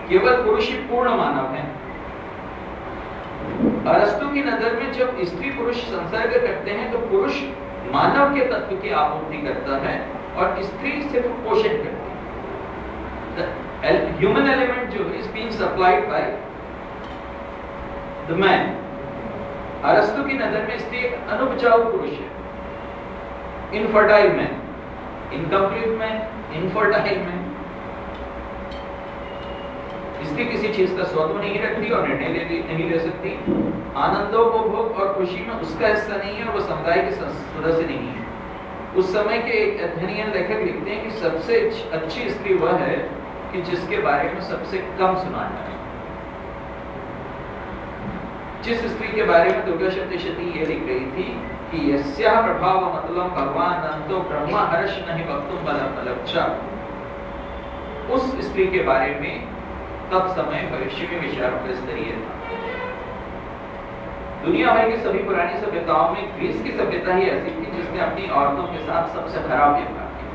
केवल पुरुष ही पूर्ण मानव है। अरस्तु की नजर में जब स्त्री पुरुष संसर्ग करते हैं तो पुरुष मानव के तत्व की आपूर्ति करता है और स्त्री सिर्फ पोषण करती है। ह्यूमन एलिमेंट जो is being supplied by the man. अरस्तु की नजर में स्त्री एक अनुपजाऊ पुरुष है, infertile man, incomplete man, infertile man. स्त्री किसी चीज का स्वाद नहीं रखती और निर्णय नहीं ले सकती, आनंदोपभोग और खुशी में उसका हिस्सा नहीं है, वो समुदाय के सदस्य नहीं है। उस समय के एक एथेनियन लेखक लिखते हैं कि सबसे अच्छी स्त्री वह है कि जिसके बारे में सबसे कम सुना जाए। जिस स्त्री के बारे में दुर्गा सप्तशती ये लिख रही थी कि यस्याः प्रभाव मतलब भगवान अनंतो ब्रह्मा हर्ष नहीं वक्तुम बलक्षा, उस स्त्री के बारे में तब समय भविष्य में विचारों का स्तरीय था। दुनिया भर की सभी पुरानी सभ्यताओं में ग्रीस की सभ्यता ही ऐसी थी जिसने अपनी औरतों के साथ सबसे खराब व्यवहार किया।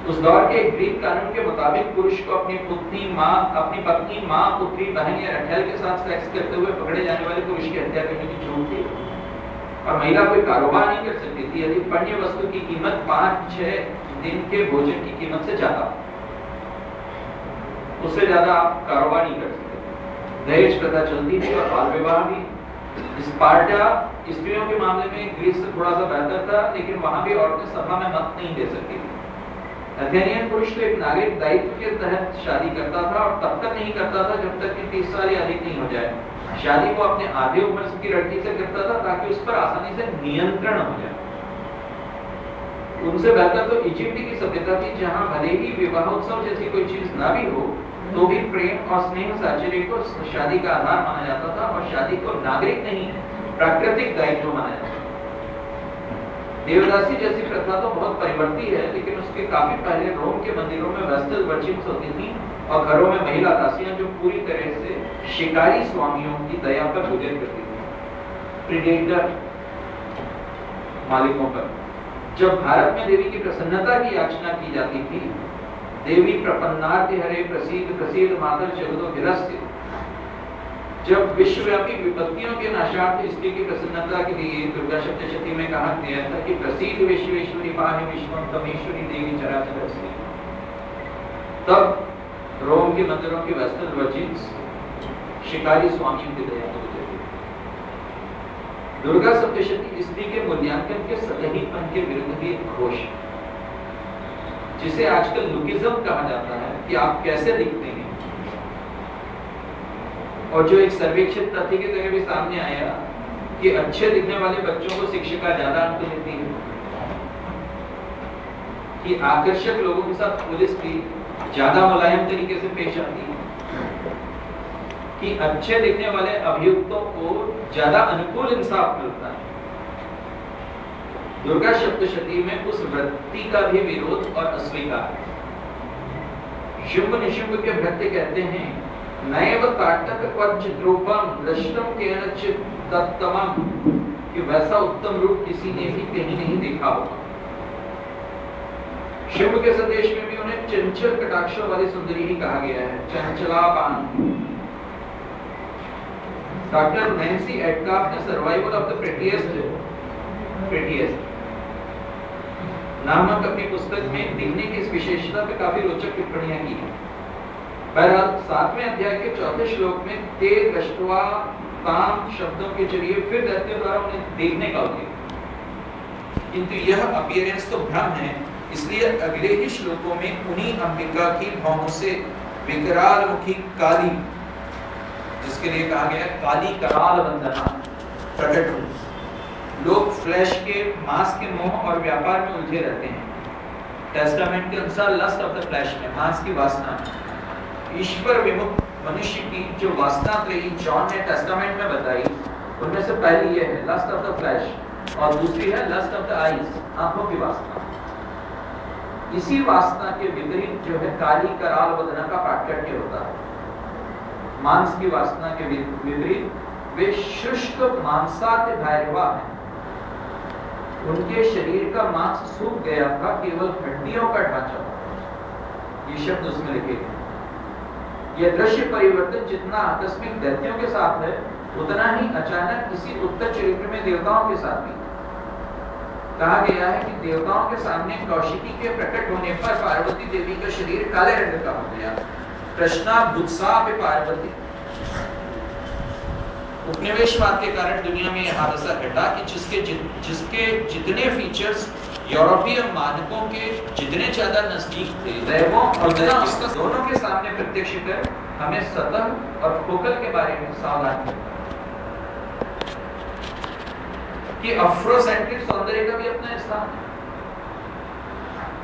उस दौर के ग्रीक कानून के मुताबिक पुरुष को अपनी पत्नी, माँ, पुत्री, बहन या रखैल के साथ सेक्स करते हुए पकड़े जाने वाले पुरुष की हत्या करने की छूट थी और महिला कोई कारोबार नहीं कर सकती थी यदि पण्य वस्तु की कीमत 5-6 दिन के भोजन की कीमत से ज्यादा, उससे ज्यादा आप कारोबार नहीं कर सकते। दहेज प्रथा चलती थी और बाल विवाह भी। स्पार्टा स्त्रियों के मामले में ग्रीस से थोड़ा सा बेहतर था, लेकिन वहां भी औरतें सभा में मत नहीं दे सकती थी। एथेनियन पुरुष तो एक नागरिक दायित्व के तहत शादी करता था और तब तक नहीं करता था जब तक कि 30 साल या अधिक नहीं हो जाए। शादी को अपने आधे उम्र की लड़की से करता था ताकि उस पर आसानी से नियंत्रण हो जाए। उनसे बेहतर तो इजिप्ट की सभ्यता थी, जहां भले ही विवाहोत्सव जैसी कोई चीज ना भी हो तो भी प्रेम और स्नेह साझेदारी को शादी का आधार माना जाता था और शादी को नागरिक नहीं प्राकृतिक दायित्व माना जाता था। देवदासी जैसी प्रथा तो बहुत परिवर्ती है, लेकिन उसके काफी पहले रोम के मंदिरों में वेस्टल वर्जिन्स होती थी और घरों में महिला दासियां जो पूरी तरह से शिकारी स्वामियों की दया पर गुजर करती थी, प्रीडेटर मालिकों पर। जब भारत में देवी की प्रसन्नता की याचना की जाती थी, देवी प्रपन्नार्ति हरे प्रसीद प्रसीद मातर जगतो गिरस्य, जब विश्वव्यापी विपत्तियों के नाशार्थ स्त्री की प्रसन्नता के लिए दुर्गा सप्तशती में कहा गया था कि प्रसीद विश्वेश्वरी पाहि विश्वम तमेश्वरी देवी चराचरस्य, तब रोम के मंदिरों की वेस्टल वर्जिन्स शिकारी स्वामियों की दया को गुजर गई। दुर्गा सप्तशती स्त्री के मूल्यांकन के सतहीपन के विरुद्ध भी एक घोष, जिसे आजकल लुकिज्म कहा जाता है कि आप कैसे दिखते हैं, और जो एक सर्वेक्षण तथ्य के तहत भी सामने आया कि अच्छे दिखने वाले बच्चों को शिक्षिका ज्यादा अंक देती है, कि आकर्षक लोगों के साथ पुलिस भी ज्यादा मुलायम तरीके से पेश आती है, कि अच्छे दिखने वाले अभियुक्तों को ज्यादा अनुकूल इंसाफ मिलता है। दुर्गा सप्तशती में उस वृत्ति का भी विरोध और अस्वीकार। शुंभ निशुंभ के भृत्य कहते हैं नैव ताटक चित्रोपम दृष्टम केनचित् तत्तमम, कि वैसा उत्तम रूप किसी ने भी कहीं नहीं देखा होगा। शुंभ के संदेश में भी उन्हें चंचल कटाक्षों वाली सुंदरी ही कहा गया है, चंचलापान। डॉक्टर नैन्सी एडकाफ ने सर्वाइवल ऑफ द प्रेटिएस्ट नामक अपनी पुस्तक में दिखने की इस विशेषता पे काफी रोचक टिप्पणियां की हैं। बहरहाल 7वें अध्याय के 4थे श्लोक में ते दृष्ट्वा ताम शब्दों के जरिए फिर दैत्यों द्वारा उन्हें देखने का उल्लेख, किंतु यह अपीयरेंस तो भ्रम है, इसलिए अगले ही श्लोकों में उन्हीं अंबिका की भौहों से विकराल मुखी काली, जिसके लिए कहा गया काली कराल वंदना, प्रकट हुई। लोग फ्लैश के मांस के मोह और व्यापार में उलझे रहते हैं। टेस्टामेंट के अनुसार लस्ट ऑफ द फ्लैश में, मांस की वासना, ईश्वर विमुख मनुष्य की जो वासना त्रयी जॉन ने टेस्टामेंट में बताई, उनमें से पहली ये है लस्ट ऑफ द फ्लैश और दूसरी है लस्ट ऑफ द आईज, आंखों की वासना। इसी वासना के विपरीत जो है काली कराल वदना का पाठ्यक्रम होता है। मांस की वासना के विपरीत वे शुष्क मांसाते भैरवा हैं, उनके शरीर का मांस सूख गया था, केवल हड्डियों का ढांचा। ये शब्द उसमें लिखे गए। यह दृश्य परिवर्तन जितना आकस्मिक दैत्यों के साथ है, उतना ही अचानक इसी उत्तर चरित्र में देवताओं के साथ भी। कहा गया है कि देवताओं के सामने कौशिकी के प्रकट होने पर पार्वती देवी का शरीर काले रंग का हो गया। कृष्णा बुत्सा पे पार्वती। उपनिवेशवाद के कारण दुनिया में यह हादसा घटा कि जिसके जितने फीचर्स यूरोपीय मानकों के जितने ज्यादा नजदीक थे, दैवों और उसका दोनों के सामने प्रत्यक्ष कर हमें सतह और फोकल के बारे में सावधान करना कि अफ्रोसेंट्रिक सौंदर्य का भी अपना स्थान है।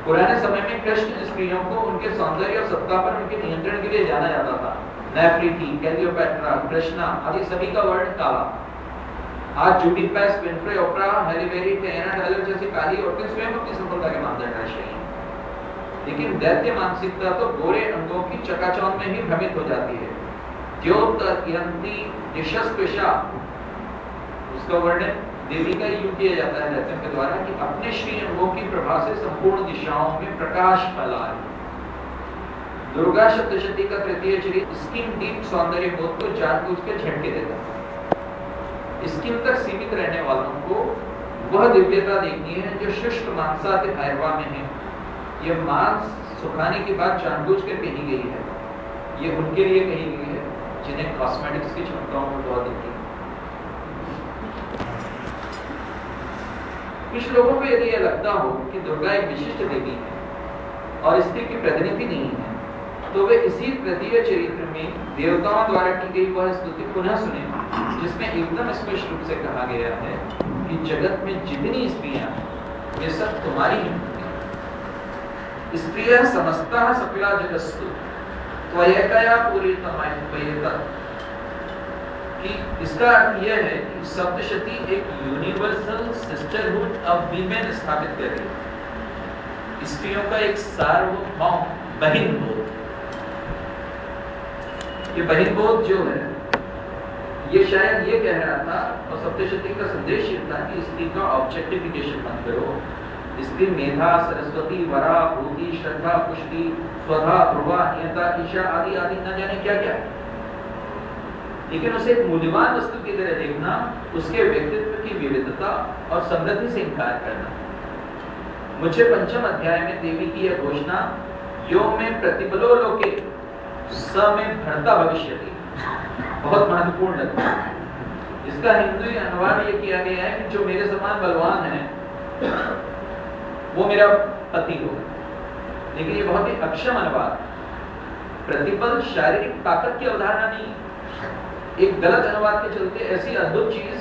पुराने समय में कृष्ण स्त्रियों को उनके सौंदर्य और सत्ता पर उनके नियंत्रण के लिए जाना जाता था। नेफ्रिटी, क्लियोपेट्रा, कृष्णा आदि सभी का वर्ण काला। आज जूडी पेस्ट, विंफ्रे ओप्रा, हैरी बेरी, टेना टेलर जैसी काली औरतें स्वयं अपनी सफलता के मानदंड दर्शा रही हैं। लेकिन दैत्य मानसिकता तो गोरे अंगों की चकाचौंध में ही भ्रमित हो जाती है। द्योतयंती दिशस्पृशा, उसका वर्णन देवी का यूं किया जाता है दैत्यों के द्वारा कि अपने श्री अंगों की प्रभा से संपूर्ण दिशाओं में प्रकाश फैलाए। दुर्गा सप्तशती का तृतीय चरित्र स्किन डीप सौंदर्य बोध को जानबूझ के झटके देता है। स्किन तक सीमित रहने वालों को वह दिव्यता देखनी है जो शुष्क मांसाति भैरवा में है। यह मांस सुखाने के बाद जानबूझ कर पहनी गई है। ये उनके लिए कही गई है जिन्हें कॉस्मेटिक्स की क्षमताओं में बहुत दिखती है। कुछ लोगों को यदि यह लगता हो कि दुर्गा एक विशिष्ट देवी है और स्त्री की प्रतिनिधि नहीं है, तो वे इसी तृतीय चरित्र में देवताओं द्वारा की गई वह स्तुति पुनः सुने, जिसमें एकदम स्पष्ट रूप से कहा गया है कि जगत में जितनी स्त्रियां हैं वे सब तुम्हारी हैं। स्त्रियः समस्ता सकला जगस्तु त्वयैकया पूरितमयेत। कि इसका अर्थ यह है कि सप्तशती एक यूनिवर्सल सिस्टरहुड ऑफ वीमेन स्थापित कर रही है। स्त्रियों का एक सार्वभौम बहिन बोध। ये बहिन बोध जो है ये शायद ये कह रहा था, और सप्तशती का संदेश ये था कि स्त्री का ऑब्जेक्टिफिकेशन मत करो। स्त्री मेधा, सरस्वती, वरा, भूति, श्रद्धा, पुष्टि, स्वधा, ध्रुवा, नियता, ईशा आदि आदि न जाने क्या क्या, लेकिन उसे एक मूल्यवान वस्तु की तरह देखना, उसके व्यक्तित्व की विविधता और समृद्धि से इनकार करना। मुझे पंचम अध्याय में देवी की यह घोषणा यो में प्रतिबलो लोके स में भरता भविष्य बहुत महत्वपूर्ण लगता है। इसका हिंदी अनुवाद ये किया गया है कि जो मेरे समान बलवान है वो मेरा पति होगा, लेकिन ये बहुत ही अक्षम अनुवाद। प्रतिबल शारीरिक ताकत की अवधारणा नहीं, एक गलत अनुवाद के चलते ऐसी अद्भुत चीज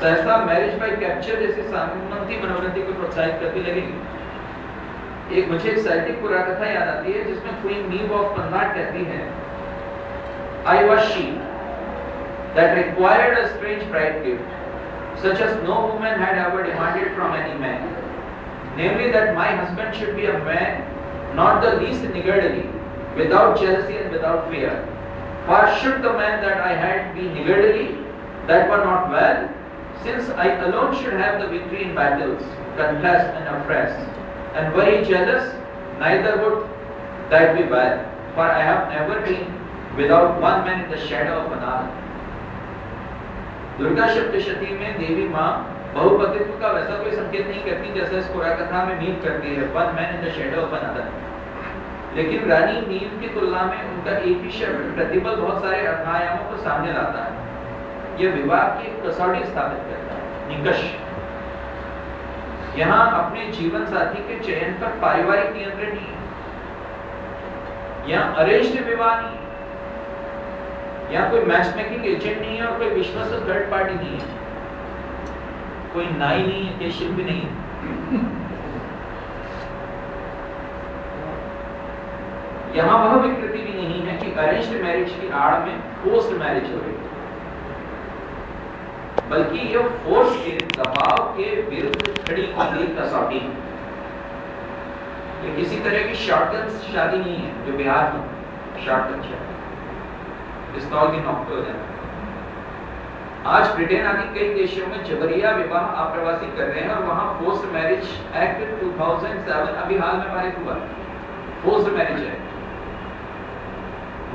सहसा मैरिज बाय कैप्चर जैसी सामंती मनोवृत्ति को प्रोत्साहित करती लगेगी। एक मुझे एक साहित्यिक पुराकथा याद आती है जिसमें क्वीन नीव ऑफ कन्नाट कहती है, I was she that required a strange bride gift, such as no woman had ever demanded from any man, namely that my husband should be a man, not the least niggardly, without jealousy and without fear. For should the man that I had be niggardly, that were not well, since I alone should have the victory in battles, contest and oppress, and very jealous, neither would that be well, for I have never been without one man in the shadow of another. Durga Saptashati में देवी माँ बहुपतित्व का वैसा कोई संकेत नहीं करती जैसा इस पुराकथा में नीव करती है, one man in the shadow of another। लेकिन रानी नीव की तुलना में उनका एक ही शब्द प्रतिबल बहुत सारे अर्थायामों को सामने लाता है। यह विवाह की कसौटी स्थापित करता है, निकष। यहाँ अपने जीवन साथी के चयन पर पारिवारिक नियंत्रण नहीं, यहाँ अरेंज्ड विवाह नहीं, यहाँ कोई मैच मेकिंग एजेंट नहीं है और कोई विश्वस्त थर्ड पार्टी नहीं है, कोई नाई नहीं है, कोई शिल्पी नहीं है। यहाँ वह विकृति भी नहीं है कि अरेंज्ड मैरिज की आड़ में फोर्स्ड मैरिज हो रही है, बल्कि यह फोर्स के दबाव के विरुद्ध खड़ी की गई कसौटी है। ये किसी तरह की शॉर्टकट शादी नहीं है जो बिहार में शॉर्टकट शादी पिस्तौल की नोक पे हो जाता है। आज ब्रिटेन आदि कई देशों में जबरिया विवाह आप्रवासी कर रहे हैं और वहां फोर्स्ड मैरिज एक्ट 2007 अभी हाल में पारित हुआ, फोर्स्ड मैरिज है।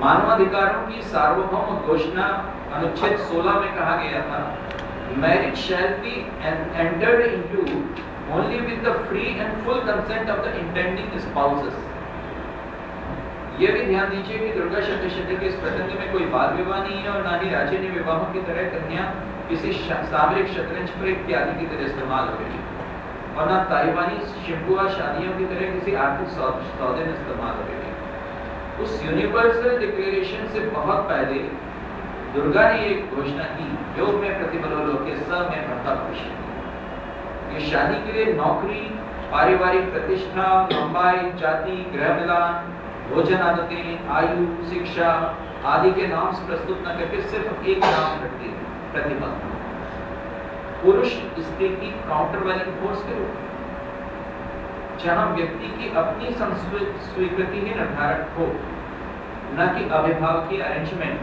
मानवाधिकारों की सार्वभौम घोषणा अनुच्छेद 16 में कहा गया था, marriage shall be entered into only with the free and full consent of the intending spouses. ये भी ध्यान दीजिए कि दुर्गा सप्तशती के इस प्रसंग में कोई बाल विवाह नहीं है और ना ही राजनीय विवाहों की तरह कन्या किसी सामरिक शतरंज पर इत्यादि की तरह इस्तेमाल होगी, और ना ताइवानी शिंबुआ शादियों की तरह किसी आर्थिक सौदे में इस्तेमाल होगी। उस यूनिवर्सल डिक्लेरेशन से बहुत पहले दुर्गा ने एक घोषणा की, योग में प्रतिबलो लोके स में भर्ता पुरुष। ये शादी के लिए नौकरी, पारिवारिक प्रतिष्ठा, लंबाई, जाति, गृह मिलान, भोजन आदतें, आयु, शिक्षा आदि के नाम प्रस्तुत न करके सिर्फ एक नाम रखती है, प्रतिभा। पुरुष स्त्री की काउंटर वाली फोर्स के रूप में, जहां व्यक्ति की अपनी स्वीकृति ही निर्धारक हो, न कि अभिभावक की अरेंजमेंट,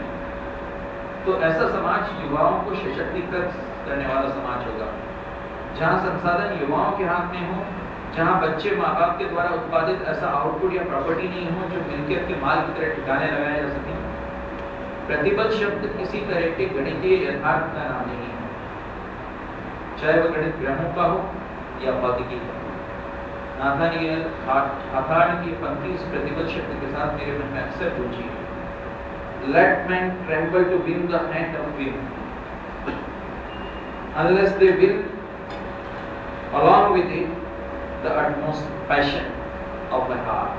तो ऐसा समाज युवाओं को सशक्तिकृत करने वाला समाज होगा, जहां संसाधन युवाओं के हाथ में हो, जहां बच्चे माँ बाप के द्वारा उत्पादित ऐसा आउटपुट या प्रॉपर्टी नहीं हो जो मिलकियत के माल की तरह ठिकाने लगाया जा सके। प्रतिबल शब्द किसी तरह के गणितीय यथार्थ का नाम नहीं है, चाहे वह गणित ग्रहों का हो या भौतिकी का। नाथानियल हाथार्ड की पंक्ति इस प्रतिबल शब्द के साथ मेरे मन में अक्सर पूछी है, Let men tremble to win the hand of women, unless they win along with it the utmost passion of my heart.